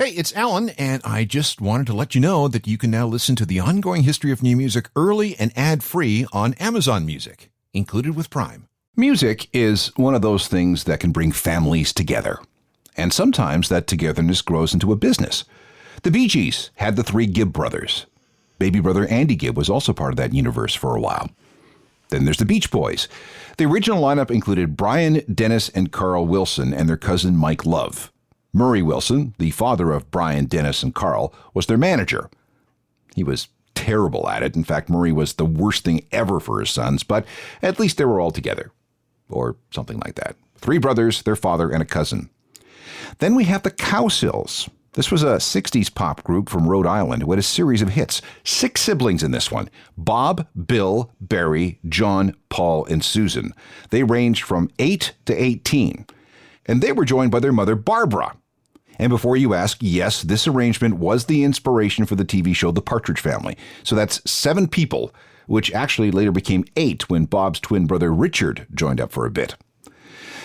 Hey, it's Alan, and I just wanted to let you know that you can now listen to the ongoing history of new music early and ad-free on Amazon Music, included with Prime. Music is one of those things that can bring families together. And sometimes that togetherness grows into a business. The BeeGees had the three Gibb brothers. Baby brother Andy Gibb was also part of that universe for a while. Then there's the Beach Boys. The original lineup included Brian, Dennis, and Carl Wilson and their cousin Mike Love. Murray Wilson, the father of Brian, Dennis, and Carl, was their manager. He was terrible at it. In fact, Murray was the worst thing ever for his sons, but at least they were all together. Or something like that. Three brothers, their father, and a cousin. Then we have the Cowsills. This was a 60s pop group from Rhode Island who had a series of hits. 6 siblings in this one. Bob, Bill, Barry, John, Paul, and Susan. They ranged from 8 to 18. And they were joined by their mother, Barbra. And before you ask, yes, this arrangement was the inspiration for the TV show The Partridge Family. So that's 7 people, which actually later became 8 when Bob's twin brother Richard joined up for a bit.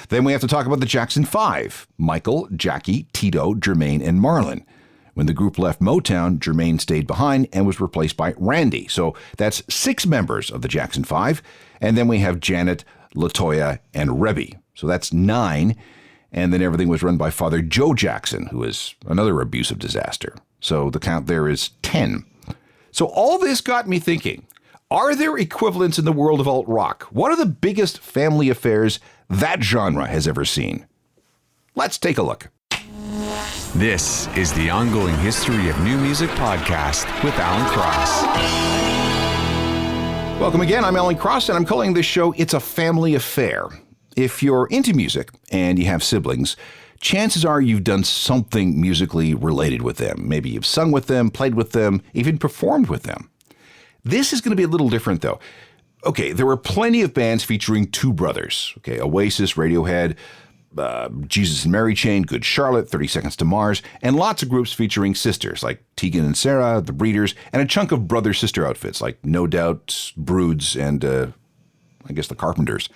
Then we have to talk about the Jackson 5, Michael, Jackie, Tito, Jermaine, and Marlon. When the group left Motown, Jermaine stayed behind and was replaced by Randy. So that's 6 members of the Jackson 5. And then we have Janet, LaToya, and Rebby. So that's 9. And then everything was run by Father Joe Jackson, who is another abusive disaster. So the count there is 10. So all this got me thinking, are there equivalents in the world of alt-rock? What are the biggest family affairs that genre has ever seen? Let's take a look. This is the Ongoing History of New Music podcast with Alan Cross. Welcome again. I'm Alan Cross, and I'm calling this show It's a Family Affair. If you're into music and you have siblings, chances are you've done something musically related with them. Maybe you've sung with them, played with them, even performed with them. This is going to be a little different, though. Okay, there were plenty of bands featuring 2 brothers. Okay, Oasis, Radiohead, Jesus and Mary Chain, Good Charlotte, 30 Seconds to Mars, and lots of groups featuring sisters like Tegan and Sarah, The Breeders, and a chunk of brother-sister outfits like No Doubt, Broods, and I guess the Carpenters.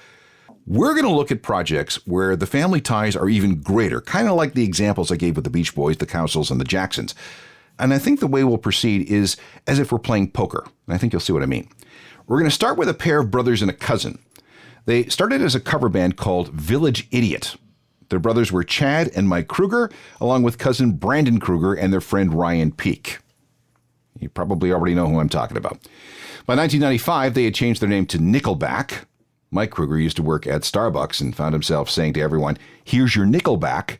We're going to look at projects where the family ties are even greater, kind of like the examples I gave with the Beach Boys, the Cowsills, and the Jacksons. And I think the way we'll proceed is as if we're playing poker. And I think you'll see what I mean. We're going to start with a pair of brothers and a cousin. They started as a cover band called Village Idiot. Their brothers were Chad and Mike Kruger, along with cousin Brandon Kruger and their friend Ryan Peake. You probably already know who I'm talking about. By 1995, they had changed their name to Nickelback. Mike Kruger used to work at Starbucks and found himself saying to everyone, "Here's your Nickelback."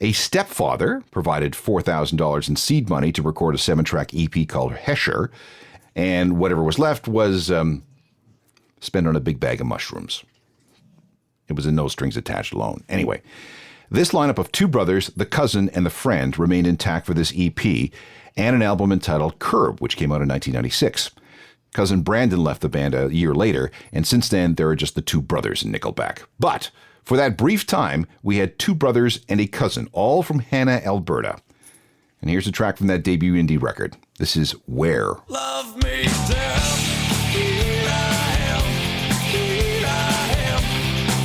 A stepfather provided $4,000 in seed money to record a 7-track EP called Hesher, and whatever was left was spent on a big bag of mushrooms. It was a no-strings-attached loan. Anyway, this lineup of 2 brothers, the cousin and the friend, remained intact for this EP and an album entitled Curb, which came out in 1996. Cousin Brandon left the band a year later, and since then, there are just the 2 brothers in Nickelback. But for that brief time, we had 2 brothers and a cousin, all from Hanna, Alberta. And here's a track from that debut indie record. This is Where. Love me down. Here I am. Here I am.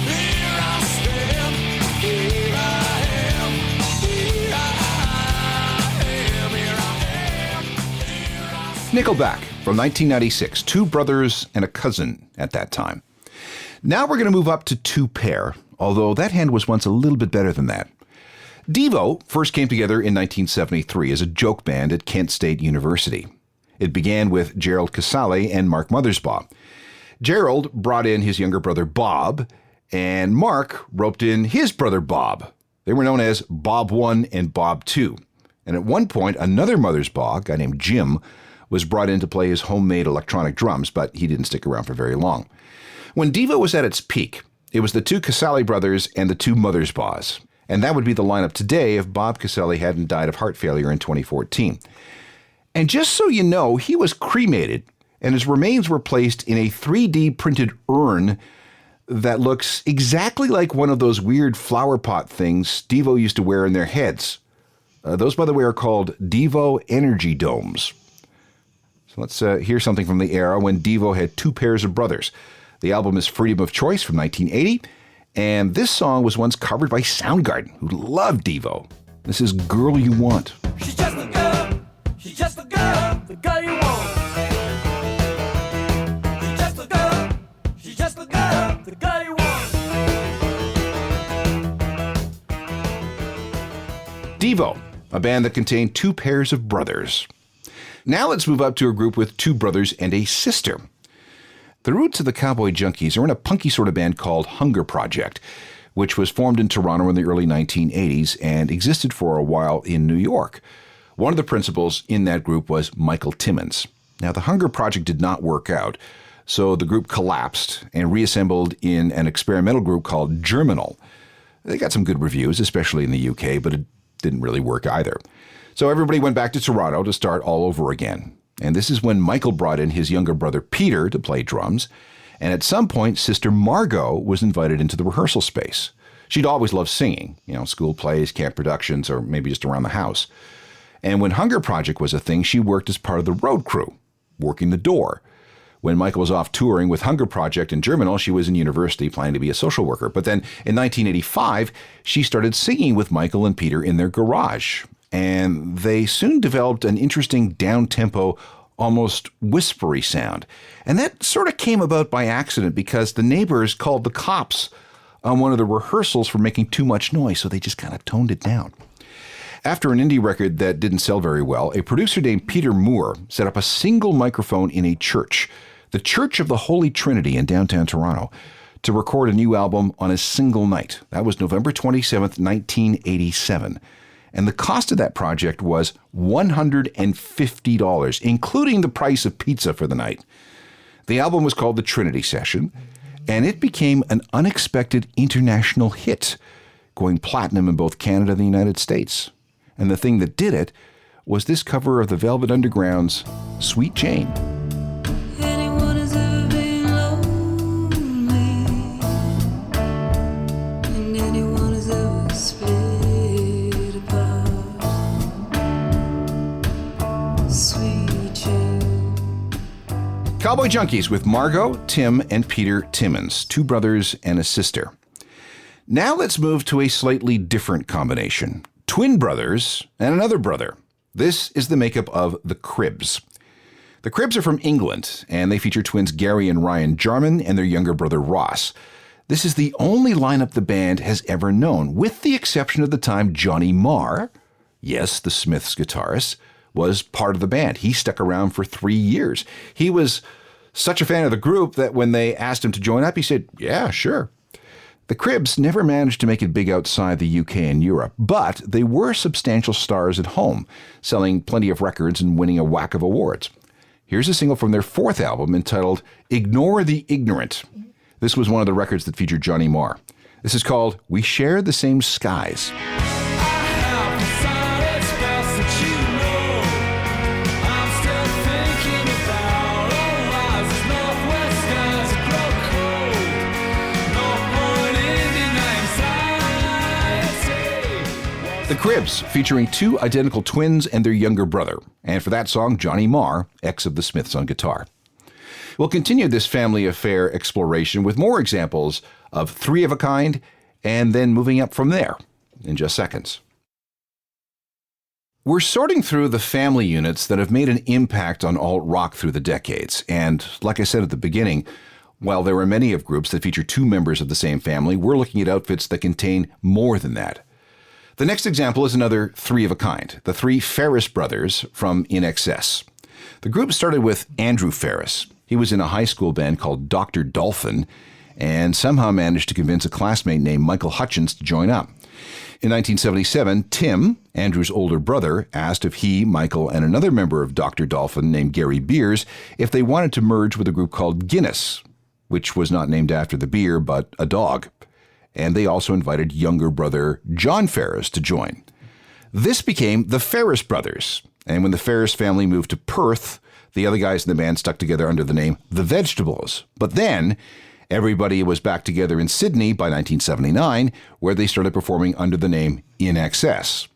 Here I stand. Here I am. Here I am. Here I am. Here I stand. Nickelback from 1996. 2 brothers and a cousin at that time. Now we're going to move up to 2 pair, although that hand was once a little bit better than that. Devo first came together in 1973 as a joke band at Kent State University. It began with Gerald Casale and Mark Mothersbaugh. Gerald brought in his younger brother Bob, and Mark roped in his brother Bob. They were known as Bob 1 and Bob 2. And at one point, another Mothersbaugh, a guy named Jim, was brought in to play his homemade electronic drums, but he didn't stick around for very long. When Devo was at its peak, it was the 2 Casale brothers and the 2 Mothersbaughs. And that would be the lineup today if Bob Casale hadn't died of heart failure in 2014. And just so you know, he was cremated, and his remains were placed in a 3D printed urn that looks exactly like one of those weird flower pot things Devo used to wear in their heads. Those, by the way, are called Devo Energy Domes. So let's hear something from the era when Devo had 2 pairs of brothers. The album is Freedom of Choice from 1980, and this song was once covered by Soundgarden, who loved Devo. This is Girl You Want. She's just the girl. She's just the girl. The girl you want. She's just the girl. She's just the girl. The girl you want. Devo, a band that contained two pairs of brothers. Now let's move up to a group with two brothers and a sister. The roots of the Cowboy Junkies are in a punky sort of band called Hunger Project, which was formed in Toronto in the early 1980s and existed for a while in New York. One of the principals in that group was Michael Timmins. Now, the Hunger Project did not work out, so the group collapsed and reassembled in an experimental group called Germinal. They got some good reviews, especially in the UK, but it didn't really work either. So everybody went back to Toronto to start all over again. And this is when Michael brought in his younger brother Peter to play drums. And at some point, sister Margot was invited into the rehearsal space. She'd always loved singing, school plays, camp productions, or maybe just around the house. And when Hunger Project was a thing, she worked as part of the road crew, working the door. When Michael was off touring with Hunger Project in Germinal, she was in university planning to be a social worker. But then in 1985, she started singing with Michael and Peter in their garage. And they soon developed an interesting down-tempo, almost whispery sound. And that sort of came about by accident because the neighbors called the cops on one of the rehearsals for making too much noise, so they just kind of toned it down. After an indie record that didn't sell very well, a producer named Peter Moore set up a single microphone in a church, the Church of the Holy Trinity in downtown Toronto, to record a new album on a single night. That was November 27th, 1987. And the cost of that project was $150, including the price of pizza for the night. The album was called The Trinity Session, and it became an unexpected international hit, going platinum in both Canada and the United States. And the thing that did it was this cover of the Velvet Underground's Sweet Jane. Anyone has ever been lonely, and anyone has ever split apart. Sweet Jane. Cowboy Junkies with Margot, Tim, and Peter Timmins, two brothers and a sister. Now let's move to a slightly different combination. Twin brothers and another brother. This is the makeup of the Cribs. The Cribs are from England, and they feature twins Gary and Ryan Jarman and their younger brother Ross. This is the only lineup the band has ever known, with the exception of the time Johnny Marr, yes, the Smiths guitarist, was part of the band. He stuck around for 3 years. He was such a fan of the group that when they asked him to join up, he said, yeah, sure. The Cribs never managed to make it big outside the UK and Europe, but they were substantial stars at home, selling plenty of records and winning a whack of awards. Here's a single from their fourth album entitled Ignore the Ignorant. This was one of the records that featured Johnny Marr. This is called We Share the Same Skies. The Cribs, featuring two identical twins and their younger brother. And for that song, Johnny Marr, ex of the Smiths on guitar. We'll continue this family affair exploration with more examples of three of a kind, and then moving up from there in just seconds. We're sorting through the family units that have made an impact on alt-rock through the decades. And like I said at the beginning, while there are many of groups that feature two members of the same family, we're looking at outfits that contain more than that. The next example is another three of a kind, the three Ferris brothers from In Excess. The group started with Andrew Ferris. He was in a high school band called Dr. Dolphin and somehow managed to convince a classmate named Michael Hutchins to join up. In 1977, Tim, Andrew's older brother, asked if he, Michael, and another member of Dr. Dolphin named Gary Beers if they wanted to merge with a group called Guinness, which was not named after the beer, but a dog. And they also invited younger brother John Ferris to join. This became the Ferris Brothers, and when the Ferris family moved to Perth, the other guys in the band stuck together under the name The Vegetables. But then, everybody was back together in Sydney by 1979, where they started performing under the name In Excess.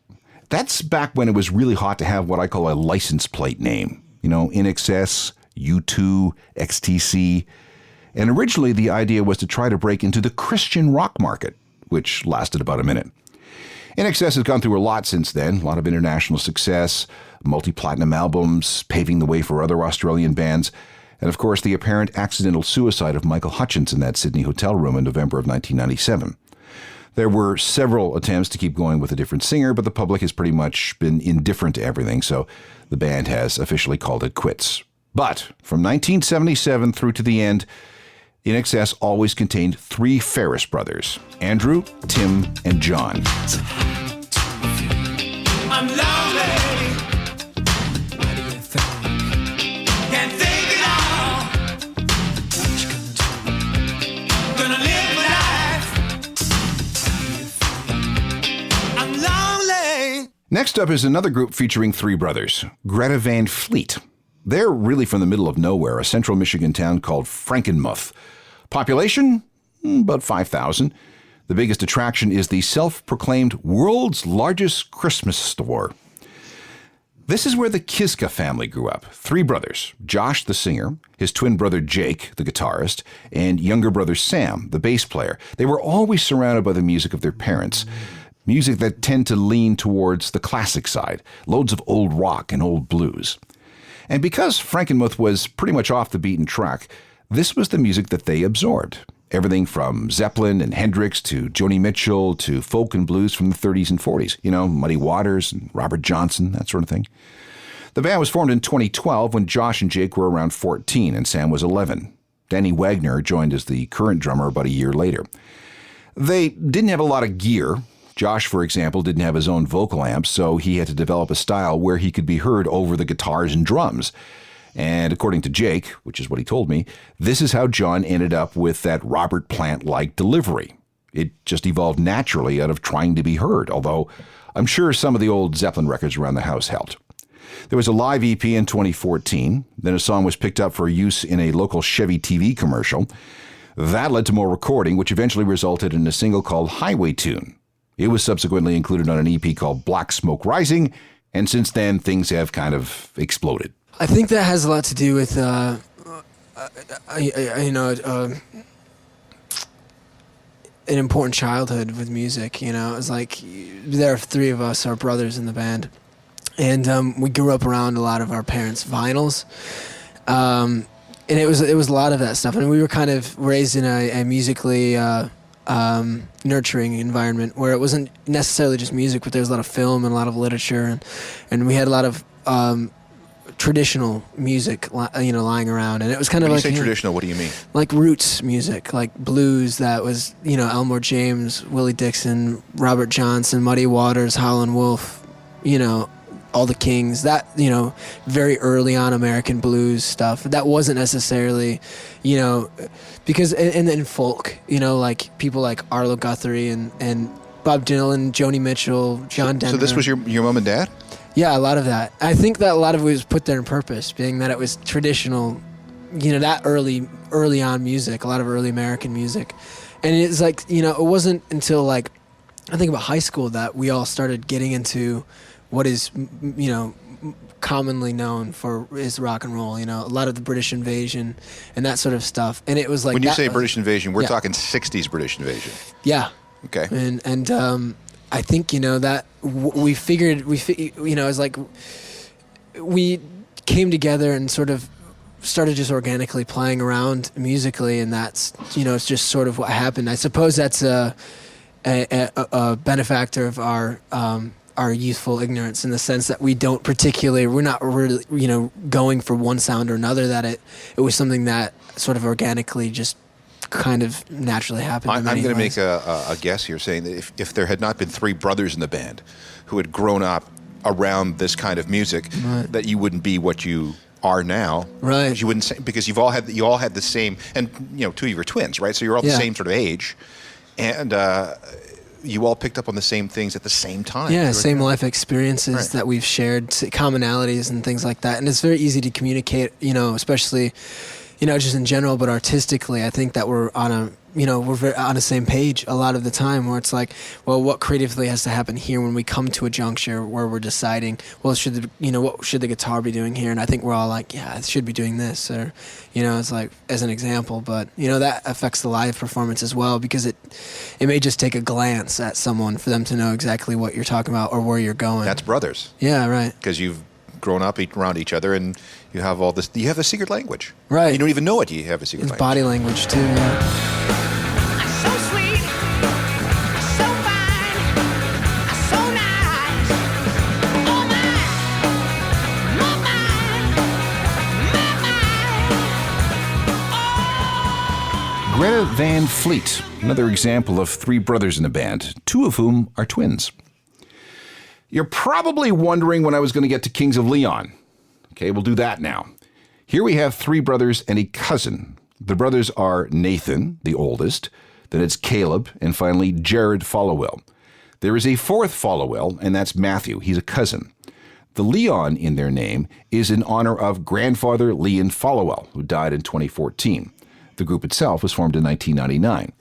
That's back when it was really hot to have what I call a license plate name. In Excess, U2, XTC. And originally, the idea was to try to break into the Christian rock market, which lasted about a minute. INXS has gone through a lot since then, a lot of international success, multi-platinum albums, paving the way for other Australian bands, and of course the apparent accidental suicide of Michael Hutchence in that Sydney hotel room in November of 1997. There were several attempts to keep going with a different singer, but the public has pretty much been indifferent to everything, so the band has officially called it quits. But from 1977 through to the end, INXS always contained three Ferris brothers, Andrew, Tim, and John. I'm lonely. Can't think it all. Gonna live my life. I'm lonely. Next up is another group featuring three brothers, Gretavan Fleet. They're really from the middle of nowhere, a central Michigan town called Frankenmuth. Population? About 5,000. The biggest attraction is the self-proclaimed world's largest Christmas store. This is where the Kiska family grew up. Three brothers, Josh the singer, his twin brother Jake, the guitarist, and younger brother Sam, the bass player. They were always surrounded by the music of their parents. Music that tend to lean towards the classic side, loads of old rock and old blues. And because Frankenmuth was pretty much off the beaten track, this was the music that they absorbed. Everything from Zeppelin and Hendrix to Joni Mitchell to folk and blues from the 30s and 40s. You know, Muddy Waters and Robert Johnson, that sort of thing. The band was formed in 2012 when Josh and Jake were around 14 and Sam was 11. Danny Wagner joined as the current drummer about a year later. They didn't have a lot of gear. Josh, for example, didn't have his own vocal amps, so he had to develop a style where he could be heard over the guitars and drums. And according to Jake, which is what he told me, this is how John ended up with that Robert Plant-like delivery. It just evolved naturally out of trying to be heard, although I'm sure some of the old Zeppelin records around the house helped. There was a live EP in 2014, then a song was picked up for use in a local Chevy TV commercial. That led to more recording, which eventually resulted in a single called Highway Tune. It was subsequently included on an EP called Black Smoke Rising, and since then things have kind of exploded. I think that has a lot to do with, an important childhood with music. You know, it's like there are three of us, our brothers in the band, and we grew up around a lot of our parents' vinyls, and it was a lot of that stuff. And we were kind of raised in a musically nurturing environment where it wasn't necessarily just music, but there was a lot of film and a lot of literature, and we had a lot of traditional music, lying around, and it was kind of When like you say traditional, what do you mean? Like roots music, like blues that was, Elmore James, Willie Dixon, Robert Johnson, Muddy Waters, Howlin' Wolf, all the Kings. That very early on American blues stuff. That wasn't necessarily, because and then folk, like people like Arlo Guthrie and Bob Dylan, Joni Mitchell, John Denver. So this was your mom and dad? Yeah, a lot of that. I think that a lot of it was put there on purpose, being that it was traditional, that early on music, a lot of early American music. And it's like, it wasn't until like, I think about high school that we all started getting into what is, commonly known for is rock and roll, a lot of the British invasion and that sort of stuff. And it was like, when you say British invasion, we're yeah. talking 60s British invasion. Yeah. Okay. And I think, that we figured, it's like we came together and sort of started just organically playing around musically, and that's, it's just sort of what happened. I suppose that's a benefactor of our youthful ignorance, in the sense that we're not really, going for one sound or another, that it was something that sort of organically just kind of naturally happened. I'm going to make a guess here, saying that if there had not been three brothers in the band who had grown up around this kind of music, right, that you wouldn't be what you are now. Right. You wouldn't say, because you all had the same, and two of you were twins, right? So you're all the same sort of age, and you all picked up on the same things at the same time. Yeah, same life experiences, right, that we've shared, commonalities and things like that. And it's very easy to communicate, especially just in general, but artistically, I think that we're on a, we're on the same page a lot of the time, where it's like, well, what creatively has to happen here when we come to a juncture where we're deciding, well, what should the guitar be doing here? And I think we're all like, yeah, it should be doing this, or, it's like, as an example, but, that affects the live performance as well, because it may just take a glance at someone for them to know exactly what you're talking about or where you're going. That's brothers. Yeah, right. Because you've grown up around each other, and you have all this. You have a secret language. Right. You don't even know it. You have a secret It's language. body language too. Yeah. So sweet, so fine, so nice. Oh my, my, Gretavan Fleet, another example of three brothers in a band, two of whom are twins. You're probably wondering when I was going to get to Kings of Lyon. Okay, we'll do that now. Here we have three brothers and a cousin. The brothers are Nathan, the oldest, then it's Caleb, and finally Jared Followell. There is a fourth Followell, and that's Matthew. He's a cousin. The Lyon in their name is in honor of grandfather Lyon Followell, who died in 2014. The group itself was formed in 1999.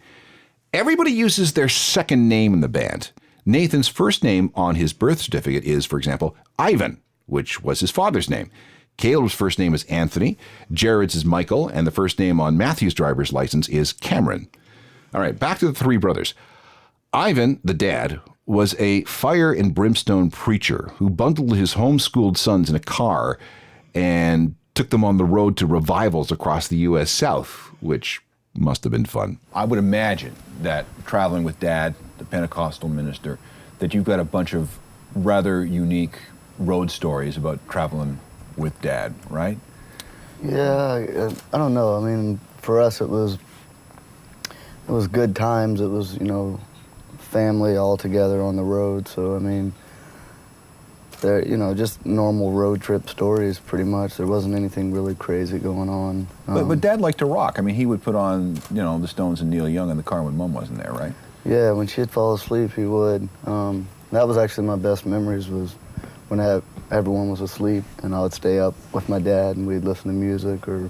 Everybody uses their second name in the band. Nathan's first name on his birth certificate is, for example, Ivan, which was his father's name. Caleb's first name is Anthony, Jared's is Michael, and the first name on Matthew's driver's license is Cameron. All right, back to the three brothers. Ivan, the dad, was a fire and brimstone preacher who bundled his homeschooled sons in a car and took them on the road to revivals across the U.S. South, which must have been fun. I would imagine that traveling with Dad, the Pentecostal minister, that you've got a bunch of rather unique road stories about traveling with Dad, right? Yeah, I don't know. I mean, for us, it was good times. It was, family all together on the road. So, I mean, they're, just normal road trip stories, pretty much. There wasn't anything really crazy going on. But Dad liked to rock. I mean, he would put on, the Stones and Neil Young in the car when Mom wasn't there, right? Yeah, when she'd fall asleep, he would. That was actually my best memories, was when everyone was asleep, and I would stay up with my dad, and we'd listen to music, or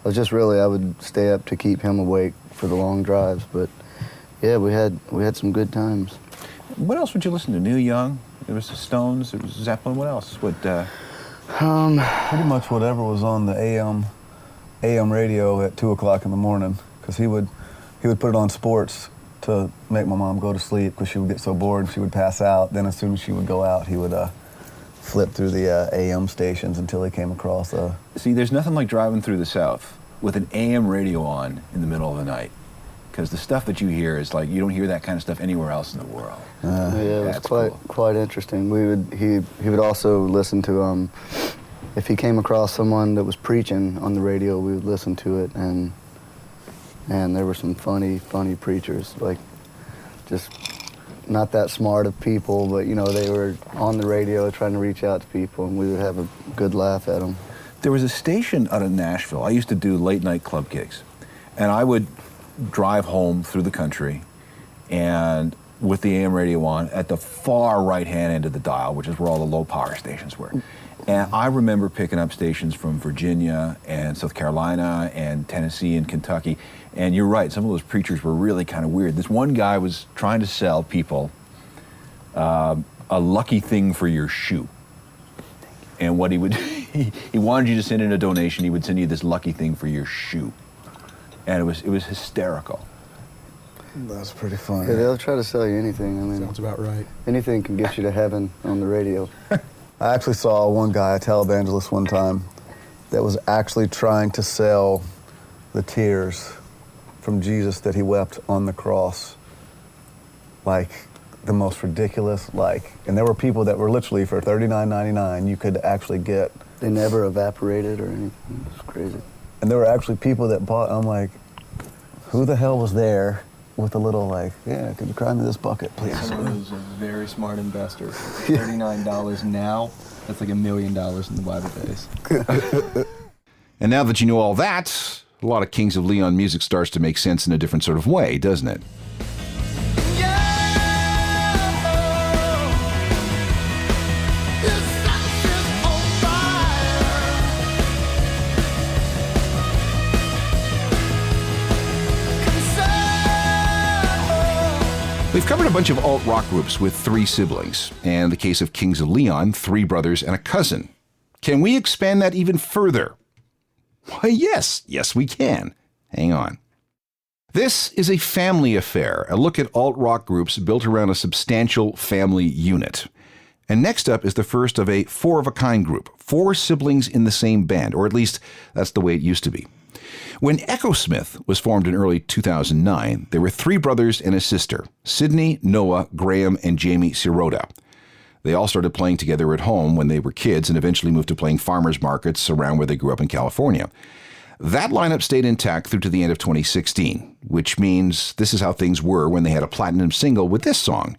I would stay up to keep him awake for the long drives. But yeah, we had some good times. What else would you listen to? Neil Young? There was the Stones. There was Zeppelin. What else? Pretty much whatever was on the AM radio at 2 o'clock in the morning, because he would put it on sports to make my mom go to sleep, because she would get so bored and she would pass out. Then as soon as she would go out, he would flip through the AM stations until he came across See, there's nothing like driving through the South with an AM radio on in the middle of the night, because the stuff that you hear is like, you don't hear that kind of stuff anywhere else in the world. Yeah, it was quite interesting. He would also listen to, if he came across someone that was preaching on the radio, we would listen to it, and there were some funny preachers, like just not that smart of people, but they were on the radio trying to reach out to people, and we would have a good laugh at them. There was a station out of Nashville. I used to do late night club gigs, and I would drive home through the country and with the AM radio on at the far right-hand end of the dial, which is where all the low-power stations were. And I remember picking up stations from Virginia and South Carolina and Tennessee and Kentucky. And you're right, some of those preachers were really kind of weird. This one guy was trying to sell people a lucky thing for your shoe. And what he would, he wanted you to send in a donation. He would send you this lucky thing for your shoe. And it was hysterical. That's pretty funny. Yeah, they'll try to sell you anything. I mean, Sounds about right. anything can get you to heaven on the radio. I actually saw one guy, a televangelist one time, that was actually trying to sell the tears from Jesus that he wept on the cross. Like, the most ridiculous, and there were people that were literally for $39.99 you could actually get. They never evaporated or anything. It's crazy. And there were actually people that bought, I'm like, who the hell was there with a little yeah, could you cry into this bucket, please? Someone who's a very smart investor. $39 now, that's like $1 million in the Bible days. And now that you know all that, a lot of Kings of Leon music starts to make sense in a different sort of way, doesn't it? We've covered a bunch of alt-rock groups with 3 siblings, and in the case of Kings of Leon, 3 brothers and a cousin. Can we expand that even further? Why, yes. Yes, we can. Hang on. This is a family affair, a look at alt-rock groups built around a substantial family unit. And next up is the first of a 4-of-a-kind group, 4 siblings in the same band, or at least that's the way it used to be. When Echosmith was formed in early 2009, there were 3 brothers and a sister, Sydney, Noah, Graham, and Jamie Sirota. They all started playing together at home when they were kids and eventually moved to playing farmers markets around where they grew up in California. That lineup stayed intact through to the end of 2016, which means this is how things were when they had a platinum single with this song,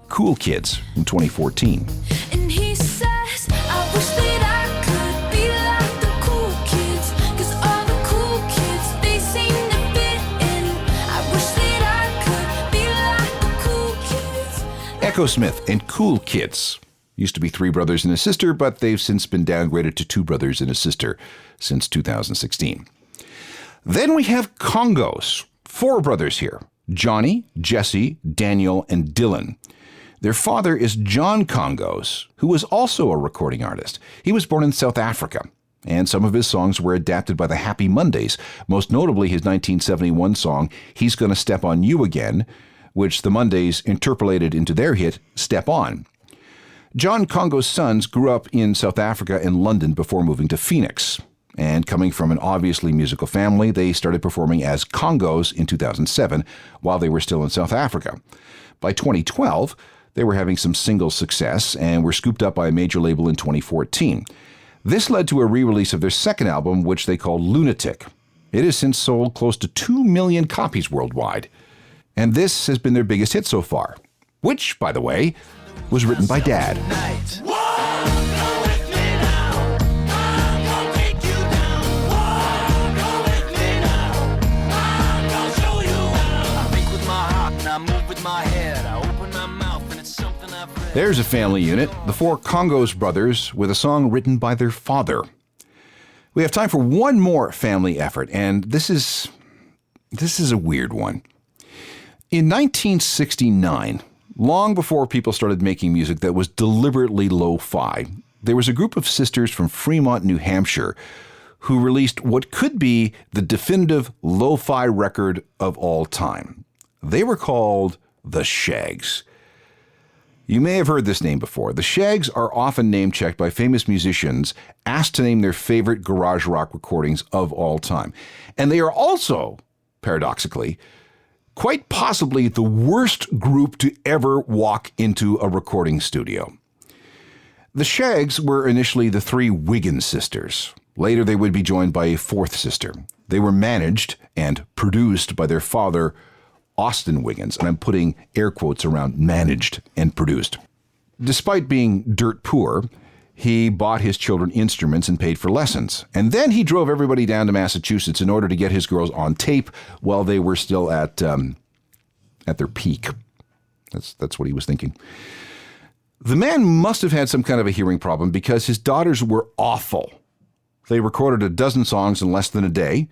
Cool Kids, from 2014. And he says, I wish that I could be like the cool kids, 'cause all the cool kids, they seem to fit in. I wish that I could be like the cool kids. Echosmith and Cool Kids. Used to be 3 brothers and a sister, but they've since been downgraded to 2 brothers and a sister since 2016. Then we have Congos. 4 brothers here. Johnny, Jesse, Daniel, and Dylan. Their father is John Congos, who was also a recording artist. He was born in South Africa, and some of his songs were adapted by the Happy Mondays, most notably his 1971 song, He's Gonna Step on You Again, which the Mondays interpolated into their hit, Step On. John Congos' sons grew up in South Africa and London before moving to Phoenix. And coming from an obviously musical family, they started performing as Congos in 2007 while they were still in South Africa. By 2012, they were having some single success and were scooped up by a major label in 2014. This led to a re-release of their second album, which they called Lunatic. It has since sold close to 2 million copies worldwide. And this has been their biggest hit so far, which, by the way, was written by Dad. There's a family unit, the 4 Congos brothers, with a song written by their father. We have time for one more family effort, and this is a weird one. In 1969, long before people started making music that was deliberately lo-fi, there was a group of sisters from Fremont, New Hampshire, who released what could be the definitive lo-fi record of all time. They were called the Shags. You may have heard this name before. The Shags are often name-checked by famous musicians asked to name their favorite garage rock recordings of all time. And they are also, paradoxically, quite possibly the worst group to ever walk into a recording studio. The Shags were initially the 3 Wiggins sisters. Later, they would be joined by a 4th sister. They were managed and produced by their father, Austin Wiggins, and I'm putting air quotes around managed and produced. Despite being dirt poor, he bought his children instruments and paid for lessons. And then he drove everybody down to Massachusetts in order to get his girls on tape while they were still at their peak. That's what he was thinking. The man must have had some kind of a hearing problem because his daughters were awful. They recorded a dozen songs in less than a day.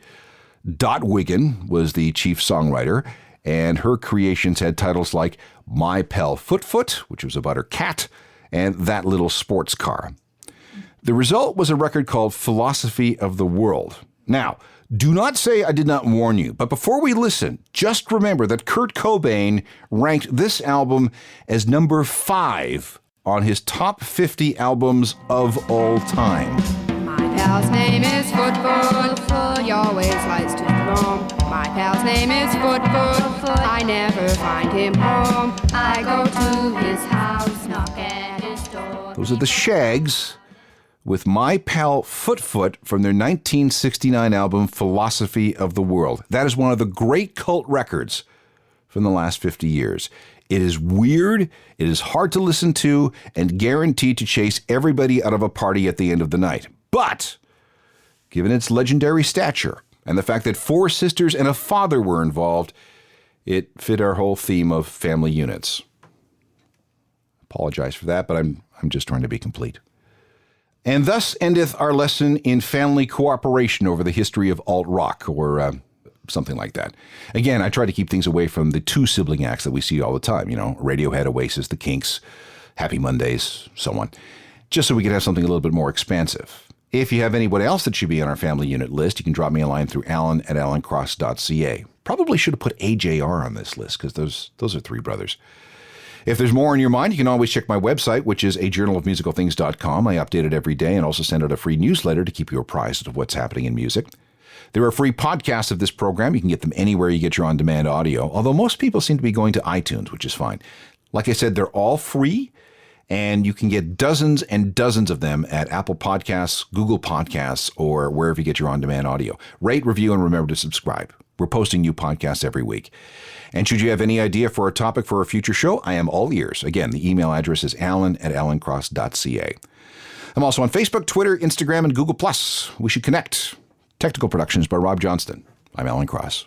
Dot Wiggin was the chief songwriter, and her creations had titles like My Pal Foot, which was about her cat, and That Little Sports Car. The result was a record called Philosophy of the World. Now, do not say I did not warn you, but before we listen, just remember that Kurt Cobain ranked this album as number 5 on his top 50 albums of all time. My pal's name is Foot. He always likes to roam. My pal's name is Foot. I never find him home. I go to his house, knock at his door. Those are the Shags with My Pal Foot from their 1969 album Philosophy of the World. That is one of the great cult records from the last 50 years. It is weird, it is hard to listen to, and guaranteed to chase everybody out of a party at the end of the night. But, given its legendary stature, and the fact that 4 sisters and a father were involved, it fit our whole theme of family units. Apologize for that, but I'm just trying to be complete. And thus endeth our lesson in family cooperation over the history of alt-rock, or something like that. Again, I try to keep things away from the two sibling acts that we see all the time, Radiohead, Oasis, the Kinks, Happy Mondays, so on, just so we could have something a little bit more expansive. If you have anybody else that should be on our family unit list, you can drop me a line through alan@alancross.ca. Probably should have put AJR on this list because those are three brothers. If there's more on your mind, you can always check my website, which is ajournalofmusicalthings.com. I update it every day and also send out a free newsletter to keep you apprised of what's happening in music. There are free podcasts of this program. You can get them anywhere you get your on-demand audio, although most people seem to be going to iTunes, which is fine. Like I said, they're all free, and you can get dozens and dozens of them at Apple Podcasts, Google Podcasts, or wherever you get your on-demand audio. Rate, review, and remember to subscribe. We're posting new podcasts every week. And should you have any idea for a topic for a future show, I am all ears. Again, the email address is alan@alancross.ca. I'm also on Facebook, Twitter, Instagram, and Google+. We should connect. Technical Productions by Rob Johnston. I'm Alan Cross.